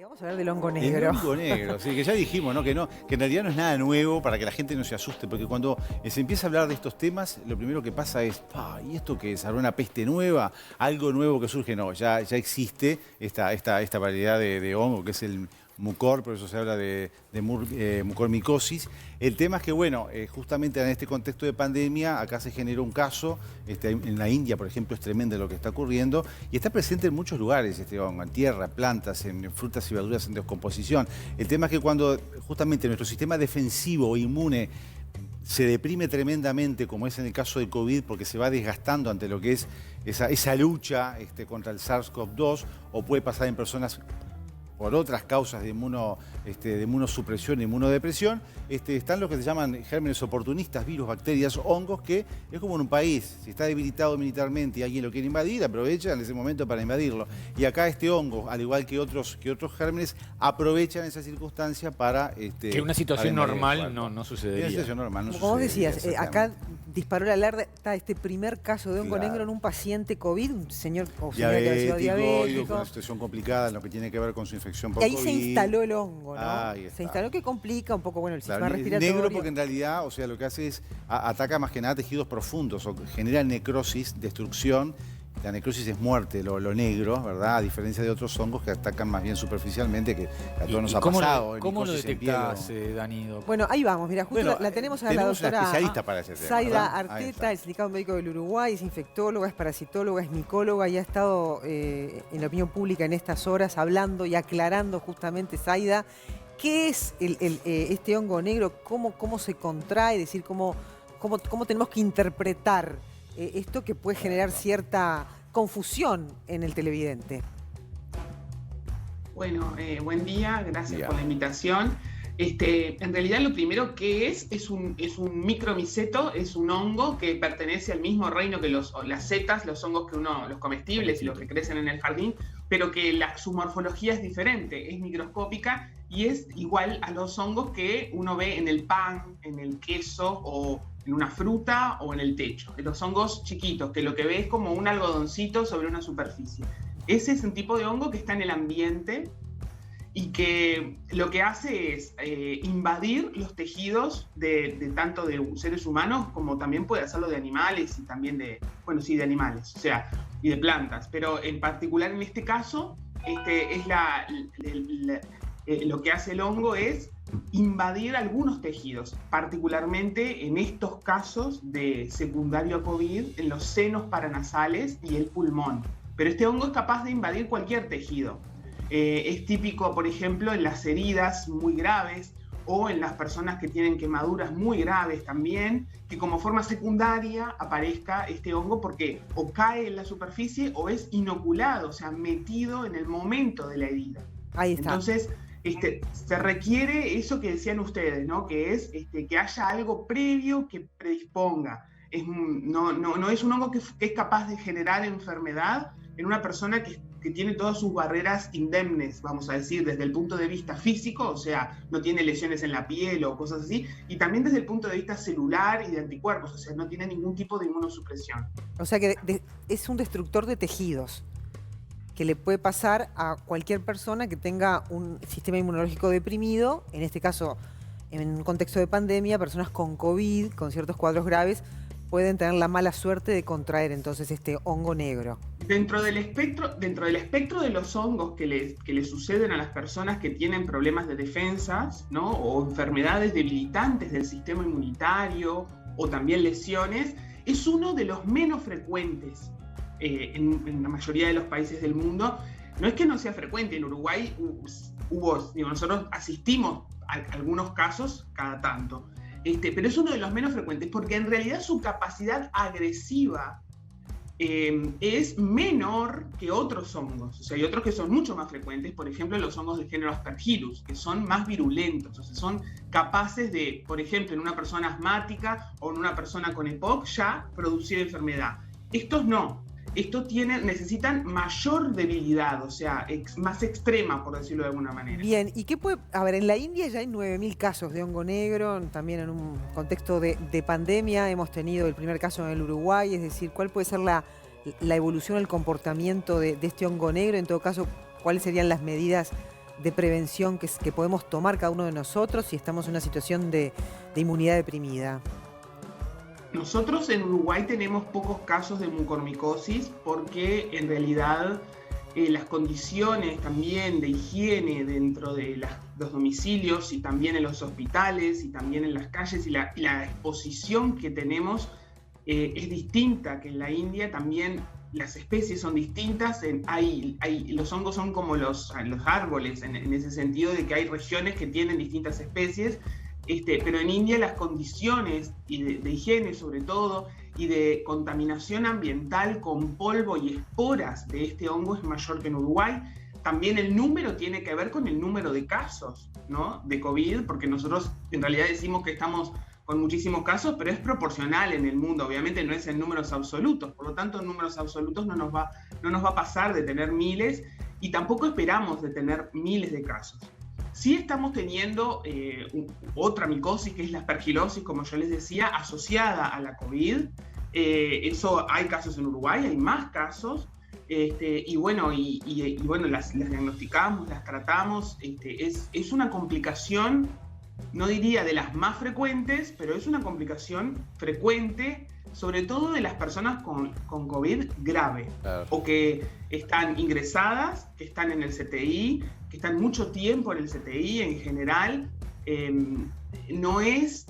Vamos a hablar del hongo El negro. hongo negro, sí, que ya dijimos, ¿no? Que en realidad no es nada nuevo para que la gente no se asuste, porque cuando se empieza a hablar de estos temas, lo primero que pasa es, ¿y esto qué es? ¿Habrá una peste nueva? ¿Algo nuevo que surge? No, ya existe esta variedad de hongo, que es el mucor, por eso se habla de mucormicosis. El tema es que, bueno, justamente en este contexto de pandemia, acá se generó un caso, en la India, por ejemplo, es tremendo lo que está ocurriendo, y está presente en muchos lugares este hongo, en tierra, plantas, en frutas y verduras en descomposición. El tema es que cuando justamente nuestro sistema defensivo o inmune se deprime tremendamente, como es en el caso del COVID, porque se va desgastando ante lo que es esa lucha contra el SARS-CoV-2, o puede pasar en personas por otras causas de inmunosupresión e inmunodepresión, están los que se llaman gérmenes oportunistas, virus, bacterias, hongos, que es como en un país, si está debilitado militarmente y alguien lo quiere invadir, aprovecha en ese momento para invadirlo. Y acá este hongo, al igual que otros gérmenes, aprovechan esa circunstancia para... que una situación normal no sucedería. Una situación normal no Como vos sucedería, decías, acá exactamente. disparó la alerta este primer caso de hongo Claro. negro en un paciente COVID, un señor o señora que había sido Diabético, con diabético. una situación complicada en lo que tiene que ver con su infección por Y ahí COVID. se instaló el hongo, ¿no? Ahí está. Se instaló, que complica un poco, bueno, el sistema Claro, respiratorio. negro porque en realidad, o sea, lo que hace es ataca más que nada tejidos profundos, o genera necrosis, destrucción. La necrosis es muerte, lo negro, ¿verdad? A diferencia de otros hongos que atacan más bien superficialmente, que a todos nos ha pasado. ¿Cómo lo necrosis en piel, detectás, Dani? Bueno, ahí vamos, mira, justo Bueno, la tenemos a la tenemos una doctora especialista para ese tema, Zaida ¿verdad? Ahí Arteta, está. el Sindicato Médico del Uruguay, es infectóloga, es parasitóloga, es micóloga y ha estado en la opinión pública en estas horas hablando y aclarando justamente, Zaida, qué es este hongo negro, cómo se contrae, es decir, cómo tenemos que interpretar esto que puede generar cierta confusión en el televidente. Bueno, buen día, gracias Ya. por la invitación. En realidad lo primero que es un micromiceto, es un hongo que pertenece al mismo reino que las setas, los hongos los comestibles y los que crecen en el jardín, pero que su morfología es diferente, es microscópica y es igual a los hongos que uno ve en el pan, en el queso o en una fruta o en el techo. Los hongos chiquitos, que lo que ve es como un algodoncito sobre una superficie. Ese es un tipo de hongo que está en el ambiente y que lo que hace es invadir los tejidos tanto de seres humanos como también puede hacerlo de animales y también de animales, o sea, y de plantas. Pero en particular en este caso, lo que hace el hongo es invadir algunos tejidos, particularmente en estos casos de secundario a COVID, en los senos paranasales y el pulmón. Pero este hongo es capaz de invadir cualquier tejido. Es típico, por ejemplo, en las heridas muy graves o en las personas que tienen quemaduras muy graves también, que como forma secundaria aparezca este hongo porque o cae en la superficie o es inoculado, o sea, metido en el momento de la herida. Ahí está. Entonces, se requiere eso que decían ustedes, ¿no? Que es que haya algo previo que predisponga. No es un hongo que es capaz de generar enfermedad en una persona que tiene todas sus barreras indemnes, vamos a decir, desde el punto de vista físico, o sea, no tiene lesiones en la piel o cosas así, y también desde el punto de vista celular y de anticuerpos, o sea, no tiene ningún tipo de inmunosupresión. O sea que es un destructor de tejidos que le puede pasar a cualquier persona que tenga un sistema inmunológico deprimido, en este caso, en un contexto de pandemia, personas con COVID, con ciertos cuadros graves, pueden tener la mala suerte de contraer entonces este hongo negro. Dentro del espectro de los hongos que le suceden a las personas que tienen problemas de defensas, ¿no? O enfermedades debilitantes del sistema inmunitario o también lesiones, es uno de los menos frecuentes en la mayoría de los países del mundo. No es que no sea frecuente, en Uruguay nosotros asistimos a algunos casos cada tanto, pero es uno de los menos frecuentes porque en realidad su capacidad agresiva es menor que otros hongos. O sea, hay otros que son mucho más frecuentes, por ejemplo, los hongos del género Aspergillus, que son más virulentos, o sea, son capaces de, por ejemplo, en una persona asmática o en una persona con EPOC ya producir enfermedad. Estos no. Estos necesitan mayor debilidad, o sea, más extrema, por decirlo de alguna manera. Bien, ¿y qué puede...? A ver, en la India ya hay 9.000 casos de hongo negro, también en un contexto de pandemia hemos tenido el primer caso en el Uruguay, es decir, ¿cuál puede ser la evolución, el comportamiento de este hongo negro? En todo caso, ¿cuáles serían las medidas de prevención que podemos tomar cada uno de nosotros si estamos en una situación de inmunidad deprimida? Nosotros en Uruguay tenemos pocos casos de mucormicosis porque en realidad las condiciones también de higiene dentro de los domicilios y también en los hospitales y también en las calles y la exposición que tenemos es distinta que en la India. También las especies son distintas, los hongos son como los árboles en ese sentido de que hay regiones que tienen distintas especies, pero en India las condiciones de higiene sobre todo y de contaminación ambiental con polvo y esporas de este hongo es mayor que en Uruguay. También el número tiene que ver con el número de casos, ¿no?, de COVID, porque nosotros en realidad decimos que estamos con muchísimos casos, pero es proporcional en el mundo, obviamente no es en números absolutos, por lo tanto en números absolutos no nos va a pasar de tener miles y tampoco esperamos de tener miles de casos. Sí estamos teniendo otra micosis, que es la aspergilosis, como yo les decía, asociada a la COVID. Eso hay casos en Uruguay, hay más casos. Y bueno, las diagnosticamos, las tratamos. Es una complicación, no diría de las más frecuentes, pero es una complicación frecuente, sobre todo de las personas con COVID grave, claro, o que están ingresadas, que están en el CTI, que están mucho tiempo en el CTI en general. No es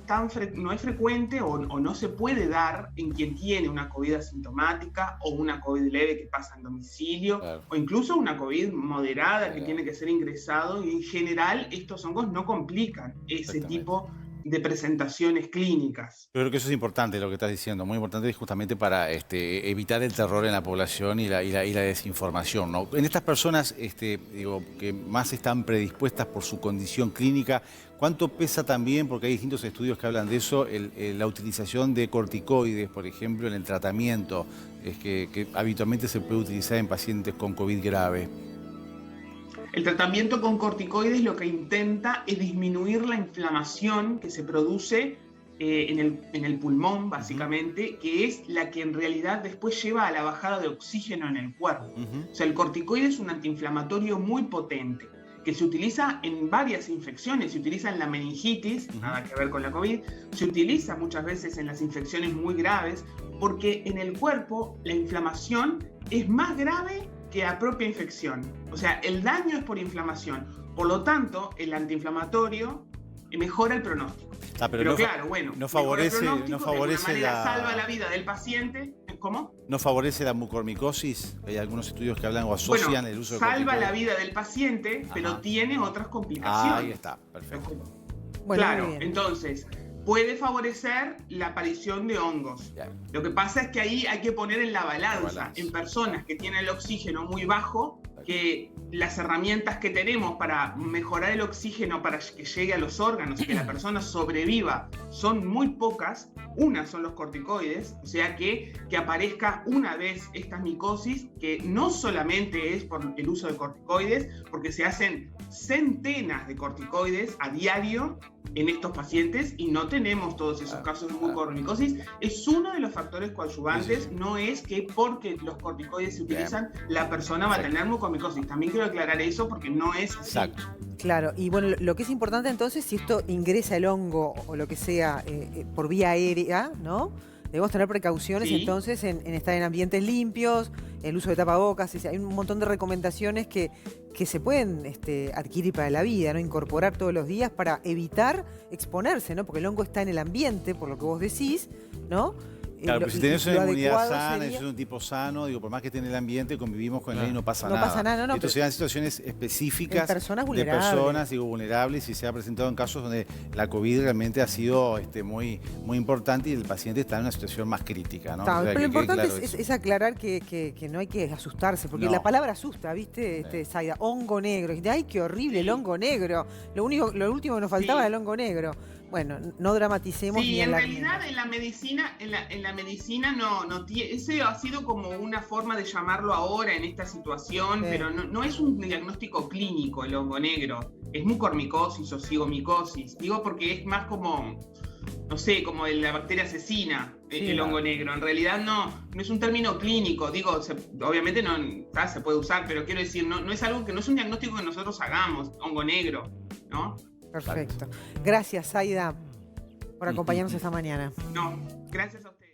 frecuente o no se puede dar en quien tiene una COVID asintomática o una COVID leve que pasa en domicilio, claro, o incluso una COVID moderada, claro, que tiene que ser ingresado, y en general estos hongos no complican ese tipo de presentaciones clínicas. Yo creo que eso es importante lo que estás diciendo, muy importante justamente para evitar el terror en la población y la desinformación, ¿no? En estas personas que más están predispuestas por su condición clínica, ¿cuánto pesa también, porque hay distintos estudios que hablan de eso, la utilización de corticoides, por ejemplo, en el tratamiento que habitualmente se puede utilizar en pacientes con COVID grave? El tratamiento con corticoides lo que intenta es disminuir la inflamación que se produce en el pulmón, básicamente, que es la que en realidad después lleva a la bajada de oxígeno en el cuerpo. O sea, el corticoide es un antiinflamatorio muy potente, que se utiliza en varias infecciones. Se utiliza en la meningitis, nada que ver con la COVID, se utiliza muchas veces en las infecciones muy graves, porque en el cuerpo la inflamación es más grave que la propia infección. O sea, el daño es por inflamación. Por lo tanto, el antiinflamatorio mejora el pronóstico. Pero claro, bueno, no favorece de alguna manera salva la vida del paciente. ¿Cómo? ¿No favorece la mucormicosis? Hay algunos estudios que hablan o asocian el uso de corticoides. Salva la vida del paciente, pero tiene otras complicaciones. Ahí está, perfecto. Bueno, claro, entonces puede favorecer la aparición de hongos. Bien. Lo que pasa es que ahí hay que poner en la balanza, en personas que tienen el oxígeno muy bajo, que las herramientas que tenemos para mejorar el oxígeno para que llegue a los órganos y que la persona sobreviva son muy pocas. Una son los corticoides, o sea que aparezca una vez esta micosis, que no solamente es por el uso de corticoides, porque se hacen centenas de corticoides a diario en estos pacientes y no tenemos todos esos casos de mucormicosis. Es uno de los factores coadyuvantes, no es que porque los corticoides se utilizan la persona va a tener mucormicosis. También quiero aclarar eso porque no es así. Exacto. Claro, y bueno, lo que es importante entonces, si esto ingresa el hongo o lo que sea por vía aérea, ¿no? Debemos tener precauciones, sí, entonces en estar en ambientes limpios, el uso de tapabocas, hay un montón de recomendaciones que se pueden adquirir para la vida, ¿no? Incorporar todos los días para evitar exponerse, ¿no? Porque el hongo está en el ambiente, por lo que vos decís, ¿no? Claro, pero si tenés una inmunidad sana, si sos un tipo sano, digo, por más que esté en el ambiente, convivimos con él y no pasa nada. No pasa nada, no. Esto se dan situaciones específicas de personas vulnerables y se ha presentado en casos donde la COVID realmente ha sido muy, muy importante y el paciente está en una situación más crítica, ¿no? Claro, pero lo importante es aclarar que no hay que asustarse, porque la palabra asusta, ¿viste, Zaida? Hongo negro. ¡Ay, qué horrible el hongo negro! Lo último que nos faltaba era el hongo negro. Bueno, no dramaticemos. Sí, en realidad en la medicina, no tiene, ese ha sido como una forma de llamarlo ahora en esta situación, pero no es un diagnóstico clínico el hongo negro. Es mucormicosis o cigomicosis. Digo porque es más como no sé, como la bacteria asesina, Sí, el hongo negro. En realidad no es un término clínico, digo, obviamente no se puede usar, pero quiero decir, no es algo que no es un diagnóstico que nosotros hagamos, hongo negro, ¿no? Perfecto. Gracias, Zaida, por acompañarnos esta mañana. No, gracias a ustedes.